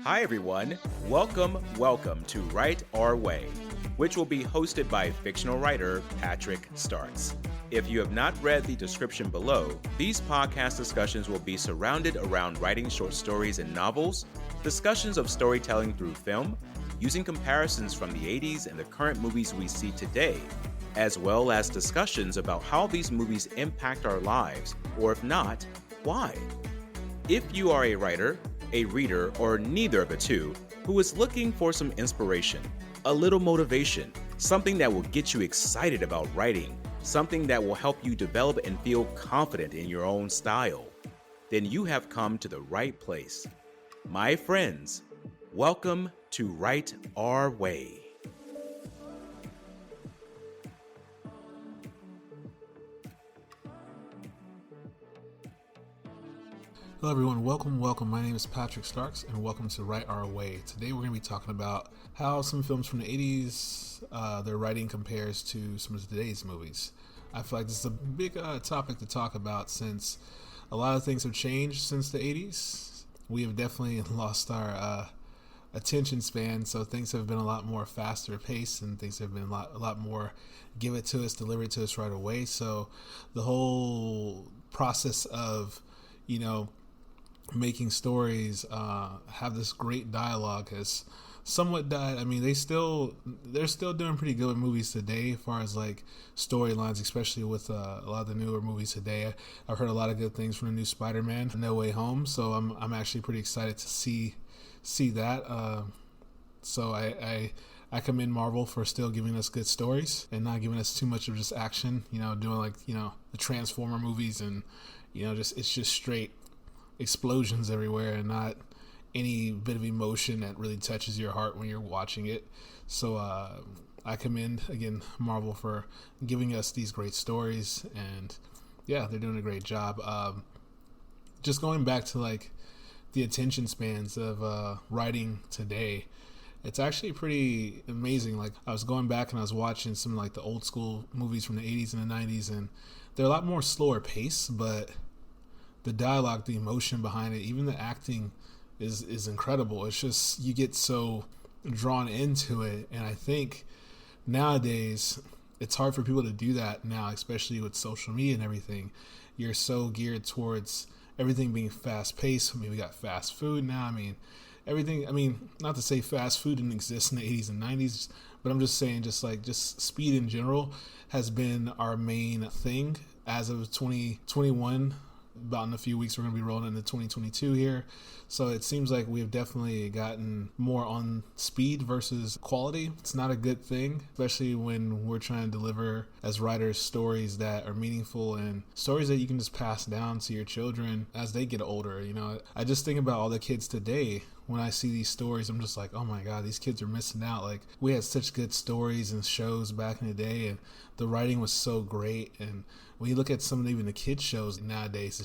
Hi, everyone. Welcome to Write Our Way, which will be hosted by fictional writer Patrick Starks. If you have not read the description below, these podcast discussions will be surrounded around writing short stories and novels, discussions of storytelling through film, using comparisons from the 80s and the current movies we see today, as well as discussions about how these movies impact our lives, or if not, why. If you are a writer, a reader, or neither of the two, who is looking for some inspiration, a little motivation, something that will get you excited about writing, something that will help you develop and feel confident in your own style, then you have come to the right place. My friends, welcome to Write Our Way. Hello everyone, welcome. My name is Patrick Starks and welcome to Write Our Way. Today we're going to be talking about how some films from the 80s, their writing compares to some of today's movies. I feel like this is a big topic to talk about since a lot of things have changed since the 80s. We have definitely lost our attention span, so things have been a lot more faster paced and things have been a lot more give it to us, deliver it to us right away. So the whole process of, making stories have this great dialogue has somewhat died. I mean, they're still doing pretty good with movies today as far as like storylines, especially with a lot of the newer movies today. I've heard a lot of good things from the new Spider-Man No Way Home, so I'm actually pretty excited to see that. So I commend Marvel for still giving us good stories and not giving us too much of just action, doing like, the Transformer movies and, it's just straight explosions everywhere and not any bit of emotion that really touches your heart when you're watching it. So I commend, again, Marvel for giving us these great stories, and yeah, they're doing a great job. Just going back to like the attention spans of writing today, it's actually pretty amazing. Like, I was going back and I was watching some like the old school movies from the 80s and the 90s, and they're a lot more slower pace, but the dialogue, the emotion behind it, even the acting is incredible. It's just, you get so drawn into it. And I think nowadays it's hard for people to do that now, especially with social media and everything. You're so geared towards everything being fast paced. I mean, we got fast food now. Not to say fast food didn't exist in the 80s and 90s, but I'm just saying just speed in general has been our main thing as of 2021. About in a few weeks we're going to be rolling into 2022 here, so it seems like we have definitely gotten more on speed versus quality. It's not a good thing, especially when we're trying to deliver as writers stories that are meaningful and stories that you can just pass down to your children as they get older. I just think about all the kids today. When I see these stories, I'm just like, oh my God, these kids are missing out. Like, we had such good stories and shows back in the day, and the writing was so great. And when you look at some of even the kids shows nowadays,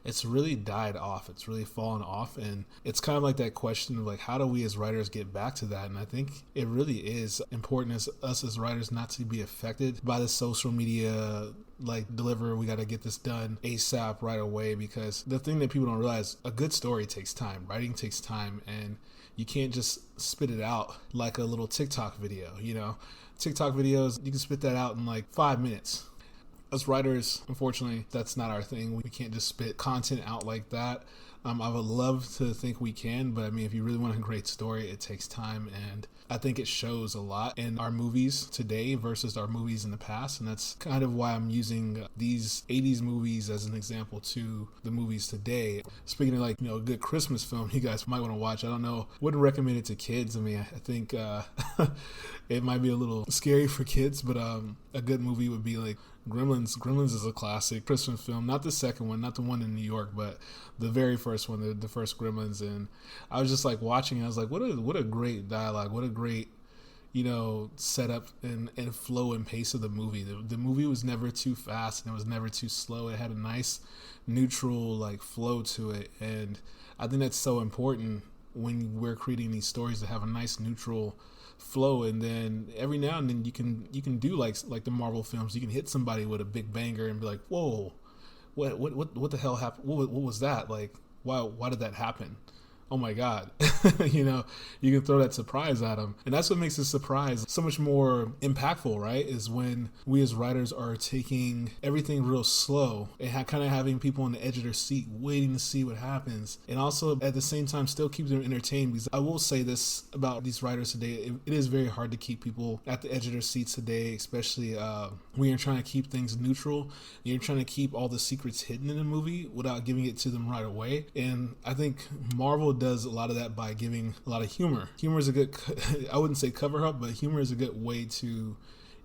it's really died off. It's really fallen off. And it's kind of like that question of like, how do we as writers get back to that? And I think it really is important as us as writers not to be affected by the social media, like, deliver, we got to get this done ASAP right away, because the thing that people don't realize, a good story takes time. Writing takes time, and you can't just spit it out like a little TikTok video. TikTok videos, you can spit that out in like 5 minutes. As writers, unfortunately, that's not our thing. We can't just spit content out like that. I would love to think we can, but I mean, if you really want a great story, it takes time, and I think it shows a lot in our movies today versus our movies in the past, and that's kind of why I'm using these 80s movies as an example to the movies today. Speaking of like, a good Christmas film you guys might want to watch, I don't know, wouldn't recommend it to kids. I mean, I think it might be a little scary for kids, but a good movie would be like Gremlins. Gremlins is a classic Christmas film, not the second one, not the one in New York, but the very first one, the first Gremlins. And I was just like watching it, I was like, what a great dialogue, what a great setup and flow and pace of the movie. The movie was never too fast and it was never too slow. It had a nice neutral like flow to it, and I think that's so important when we're creating these stories to have a nice neutral flow. And then every now and then you can do like the Marvel films, you can hit somebody with a big banger and be like, whoa, what the hell happened? What was that? Like, why did that happen? oh my God, you know, you can throw that surprise at them. And that's what makes the surprise so much more impactful, right? Is when we as writers are taking everything real slow and kind of having people on the edge of their seat waiting to see what happens. And also at the same time still keep them entertained, because I will say this about these writers today, it is very hard to keep people at the edge of their seats today, especially when you're trying to keep things neutral. You're trying to keep all the secrets hidden in a movie without giving it to them right away. And I think Marvel does a lot of that by giving a lot of humor. Humor is a good, I wouldn't say cover up, but humor is a good way to,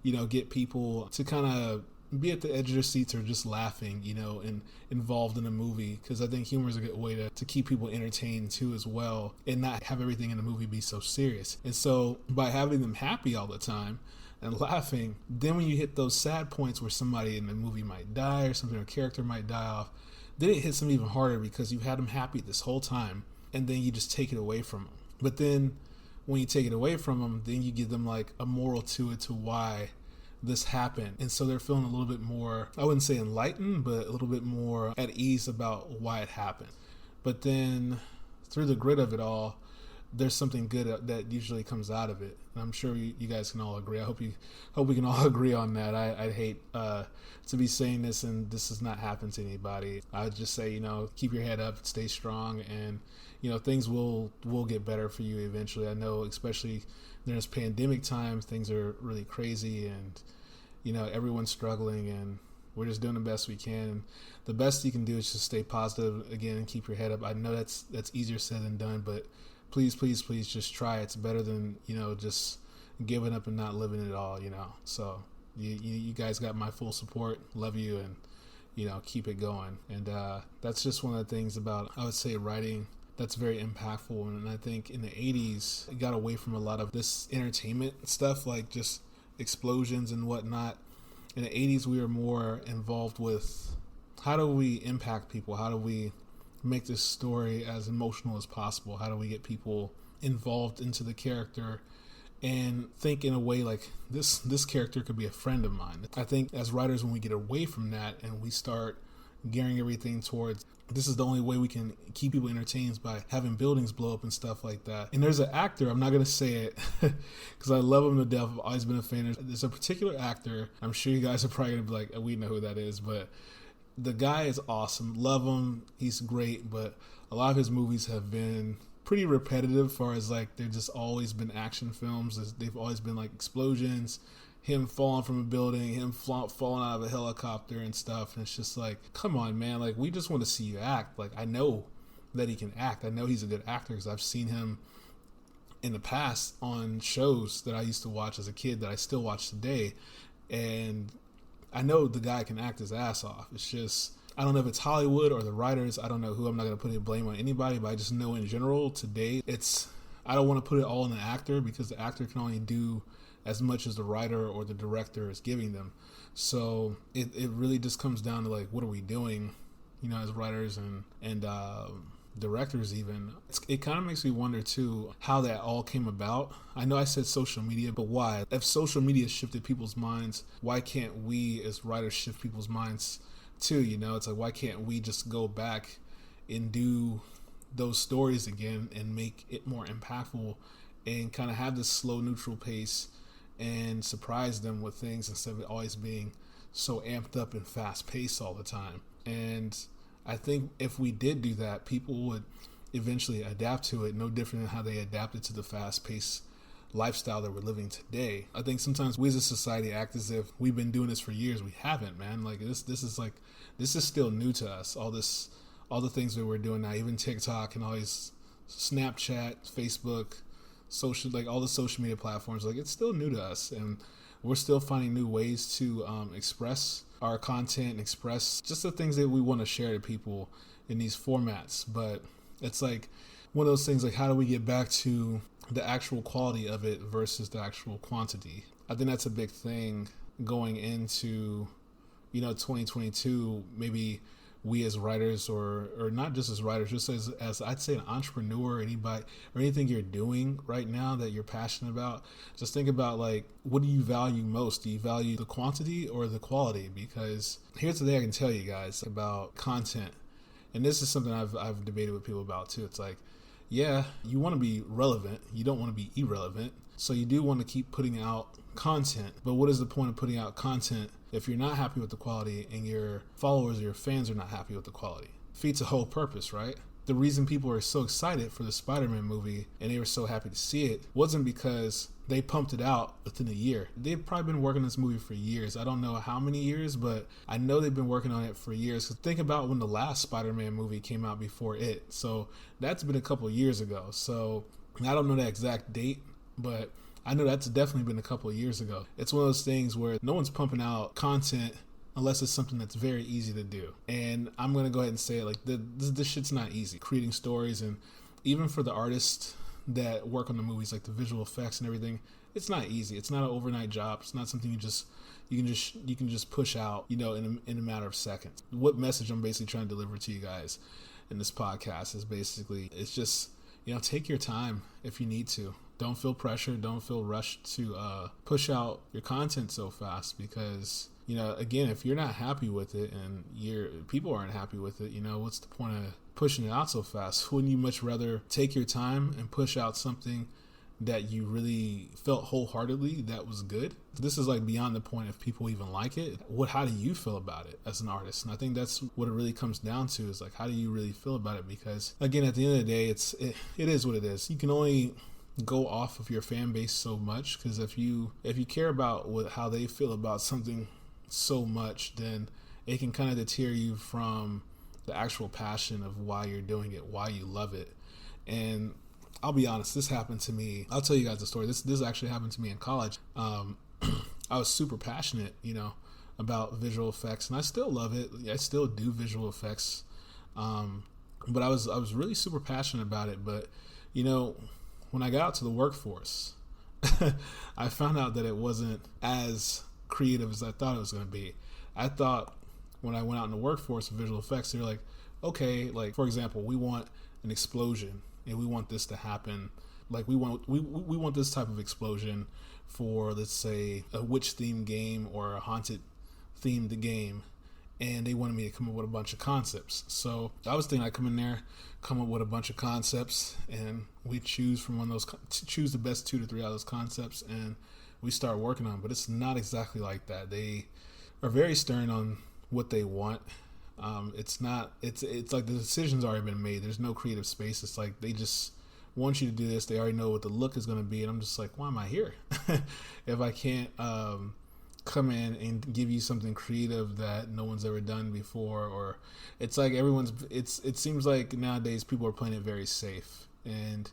you know, get people to kind of be at the edge of their seats or just laughing, you know, and involved in a movie. Because I think humor is a good way to keep people entertained too as well, and not have everything in the movie be so serious. And so by having them happy all the time and laughing, then when you hit those sad points where somebody in the movie might die or something, or character might die off, then it hits them even harder because you've had them happy this whole time, and then you just take it away from them. But then when you take it away from them, then you give them like a moral to it, to why this happened. And so they're feeling a little bit more, I wouldn't say enlightened, but a little bit more at ease about why it happened. But then through the grit of it all, there's something good that usually comes out of it. And I'm sure you guys can all agree. I hope we can all agree on that. I'd hate to be saying this and this has not happened to anybody. I would just say, you know, keep your head up, stay strong, and, you know, things will get better for you eventually. I know, especially during this pandemic time, things are really crazy, and, you know, everyone's struggling, and we're just doing the best we can. And the best you can do is just stay positive again and keep your head up. I know that's easier said than done, but please just try. It's better than, you know, just giving up and not living it all, you know. So you guys got my full support. Love you, and, you know, keep it going. And that's just one of the things about, I would say, writing that's very impactful. And I think in the 80s, it got away from a lot of this entertainment stuff, like just explosions and whatnot. In the 80s, we were more involved with how do we impact people? How do we make this story as emotional as possible? How do we get people involved into the character and think in a way like this character could be a friend of mine? I think as writers, when we get away from that and we start gearing everything towards this is the only way we can keep people entertained, by having buildings blow up and stuff like that. And there's an actor, I'm not going to say it because I love him to death. I've always been a fan. There's a particular actor, I'm sure you guys are probably going to be like, we know who that is, but the guy is awesome. Love him. He's great. But a lot of his movies have been pretty repetitive, as far as like they've just always been action films. They've always been like explosions, him falling from a building, him falling out of a helicopter and stuff. And it's just like, come on, man. Like, we just want to see you act. Like, I know that he can act. I know he's a good actor because I've seen him in the past on shows that I used to watch as a kid that I still watch today. And I know the guy can act his ass off. It's just, I don't know if it's Hollywood or the writers. I don't know who. I'm not going to put any blame on anybody, but I just know in general today, I don't want to put it all on the actor, because the actor can only do as much as the writer or the director is giving them. So it really just comes down to like, what are we doing, you know, as writers and directors even. It kind of makes me wonder too how that all came about. I know I said social media, but why? If social media shifted people's minds, why can't we as writers shift people's minds too? You know, it's like, why can't we just go back and do those stories again and make it more impactful and kind of have this slow, neutral pace and surprise them with things instead of it always being so amped up and fast paced all the time. And I think if we did do that, people would eventually adapt to it, no different than how they adapted to the fast-paced lifestyle that we're living today. I think sometimes we as a society act as if we've been doing this for years. We haven't, man. Like, this is still new to us. All the things that we're doing now, even TikTok and all these Snapchat, Facebook, social, like all the social media platforms, like, it's still new to us, and we're still finding new ways to express our content and express just the things that we want to share to people in these formats. But it's like one of those things, like, how do we get back to the actual quality of it versus the actual quantity? I think that's a big thing going into, 2022. Maybe we as writers, or not just as writers, just as I'd say an entrepreneur, anybody, or anything you're doing right now that you're passionate about, just think about, like, what do you value most? Do you value the quantity or the quality? Because here's the thing I can tell you guys about content, and this is something I've debated with people about too. It's like, yeah, you want to be relevant. You don't want to be irrelevant. So you do want to keep putting out content. But what is the point of putting out content if you're not happy with the quality and your followers or your fans are not happy with the quality? Defeats the whole purpose, right? The reason people are so excited for the Spider-Man movie and they were so happy to see it wasn't because they pumped it out within a year. They've probably been working on this movie for years. I don't know how many years, but I know they've been working on it for years. Because think about when the last Spider-Man movie came out before it. So that's been a couple of years ago. So I don't know the exact date, but I know that's definitely been a couple of years ago. It's one of those things where no one's pumping out content unless it's something that's very easy to do. And I'm going to go ahead and say it, like, this shit's not easy. Creating stories, and even for the artists that work on the movies, like the visual effects and everything, it's not easy. It's not an overnight job. It's not something you can just push out, in a matter of seconds. What message I'm basically trying to deliver to you guys in this podcast is basically, it's just, take your time if you need to. Don't feel pressure. Don't feel rushed to push out your content so fast, because again, if you're not happy with it and people aren't happy with it, what's the point of pushing it out so fast? Wouldn't you much rather take your time and push out something that you really felt wholeheartedly that was good? This is like beyond the point if people even like it. How do you feel about it as an artist? And I think that's what it really comes down to, is like, how do you really feel about it? Because again, at the end of the day, it is what it is. You can only go off of your fan base so much, because if you care about how they feel about something so much, then it can kind of deter you from the actual passion of why you're doing it, why you love it. And I'll be honest, this happened to me. I'll tell you guys the story. This actually happened to me in college. I was super passionate, about visual effects, and I still love it. I still do visual effects. But I was really super passionate about it. But, when I got out to the workforce, I found out that it wasn't as creative as I thought it was going to be. I thought when I went out in the workforce with visual effects, they were like, okay, like, for example, we want an explosion and we want this to happen. Like, we want this type of explosion for, let's say, a witch themed game or a haunted themed game. And they wanted me to come up with a bunch of concepts. So I was thinking I'd come in there, come up with a bunch of concepts, and we choose the best 2 to 3 out of those concepts, and we start working on it. But it's not exactly like that. They are very stern on what they want. It's like the decision's already been made. There's no creative space. It's like they just want you to do this. They already know what the look is going to be. And I'm just like, why am I here? If I can't come in and give you something creative that no one's ever done before. Or it's like it seems like nowadays people are playing it very safe. And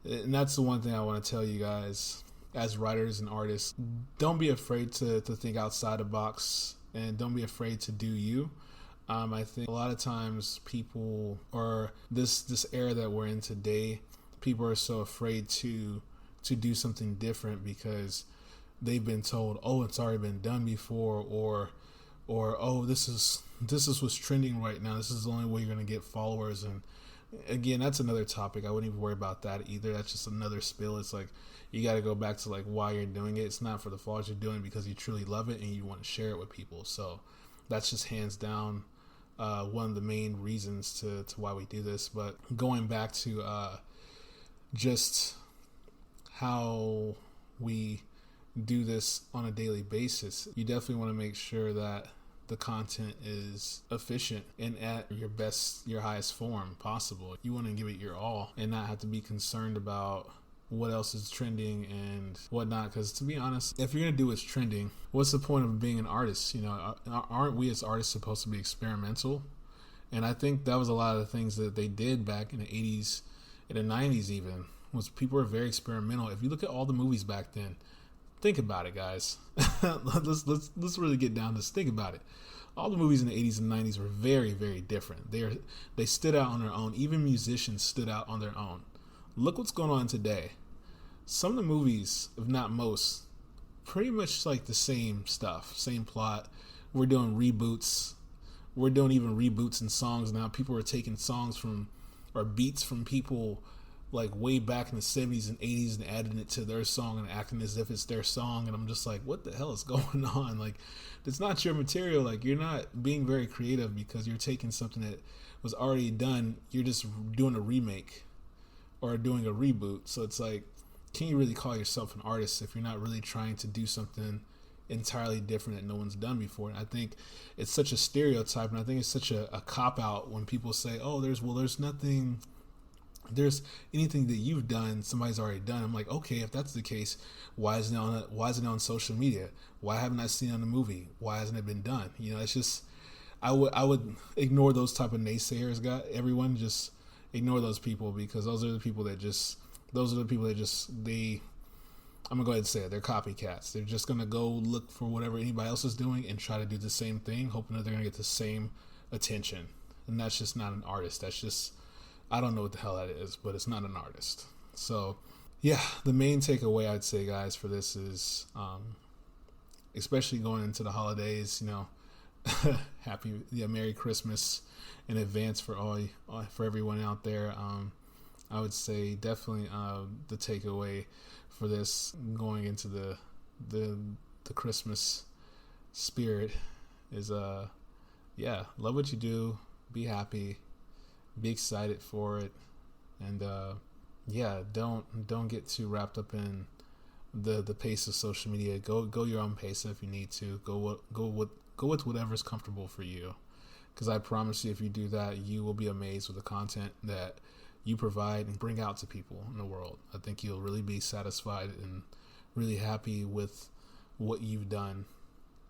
that's the one thing I want to tell you guys as writers and artists. Don't be afraid to think outside the box, and don't be afraid to do you. I think a lot of times people, or this era that we're in today, people are so afraid to do something different because they've been told, oh, it's already been done before, or oh, this is what's trending right now. This is the only way you're going to get followers. And again, that's another topic. I wouldn't even worry about that either. That's just another spill. It's like, you got to go back to like why you're doing it. It's not for the followers. You're doing it because you truly love it and you want to share it with people. So that's just hands down one of the main reasons to why we do this. But going back to just how we do this on a daily basis, you definitely want to make sure that the content is efficient and at your highest form possible. You want to give it your all and not have to be concerned about what else is trending and whatnot. Because to be honest, if you're gonna do what's trending, what's the point of being an artist? Aren't we as artists supposed to be experimental? And I think that was a lot of the things that they did back in the 80s, in the 90s even, was people were very experimental. If you look at all the movies back then, think about it, guys. let's really get down to this. Think about it. All the movies in the 80s and 90s were very, very different. They stood out on their own. Even musicians stood out on their own. Look what's going on today. Some of the movies, if not most, pretty much like the same stuff, same plot. We're doing reboots. We're doing even reboots in songs now. People are taking songs or beats from people like way back in the 70s and 80s and adding it to their song and acting as if it's their song. And I'm just like, what the hell is going on? Like, it's not your material. Like, you're not being very creative because you're taking something that was already done. You're just doing a remake. or doing a reboot. So it's like, can you really call yourself an artist if you're not really trying to do something entirely different that no one's done before? And I think it's such a stereotype, and I think it's such a cop out when people say, oh, there's anything that you've done somebody's already done. I'm like, okay, if that's the case, why isn't it on social media? Why haven't I seen it on the movie? Why hasn't it been done? It's just, I would ignore those type of naysayers. Everyone just ignore those people, because those are the people that I'm gonna go ahead and say it, they're copycats. They're just gonna go look for whatever anybody else is doing and try to do the same thing, hoping that they're gonna get the same attention. And that's just not an artist. That's just, I don't know what the hell that is, but it's not an artist. So yeah, the main takeaway I'd say, guys, for this is, especially going into the holidays, Merry Christmas in advance for everyone out there. I would say definitely the takeaway for this, going into the Christmas spirit, is love what you do, be happy, be excited for it, and don't get too wrapped up in the pace of social media. Go your own pace if you need to. Go with whatever's comfortable for you, because I promise you, if you do that, you will be amazed with the content that you provide and bring out to people in the world. I think you'll really be satisfied and really happy with what you've done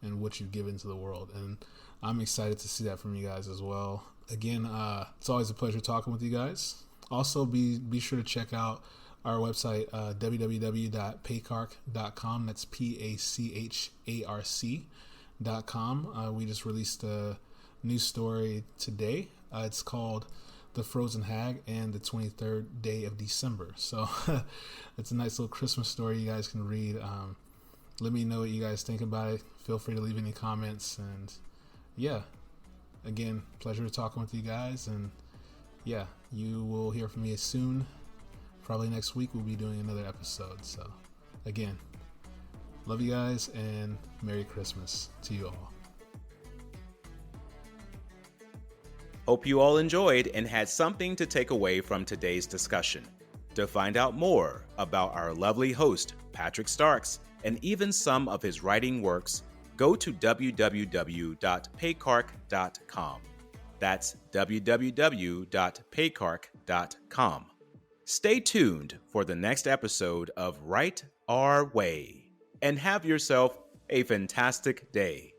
and what you've given to the world. And I'm excited to see that from you guys as well. Again, it's always a pleasure talking with you guys. Also, be sure to check out our website, www.paycarc.com. That's PACHARC.com. We just released a new story today. It's called The Frozen Hag and the 23rd Day of December. So it's a nice little Christmas story you guys can read. Let me know what you guys think about it. Feel free to leave any comments. And yeah, again, pleasure talking with you guys. And yeah, you will hear from me soon. Probably next week we'll be doing another episode. So again, love you guys, and Merry Christmas to you all. Hope you all enjoyed and had something to take away from today's discussion. To find out more about our lovely host, Patrick Starks, and even some of his writing works, go to www.paycarc.com. That's www.paycarc.com. Stay tuned for the next episode of Write Our Way, and have yourself a fantastic day.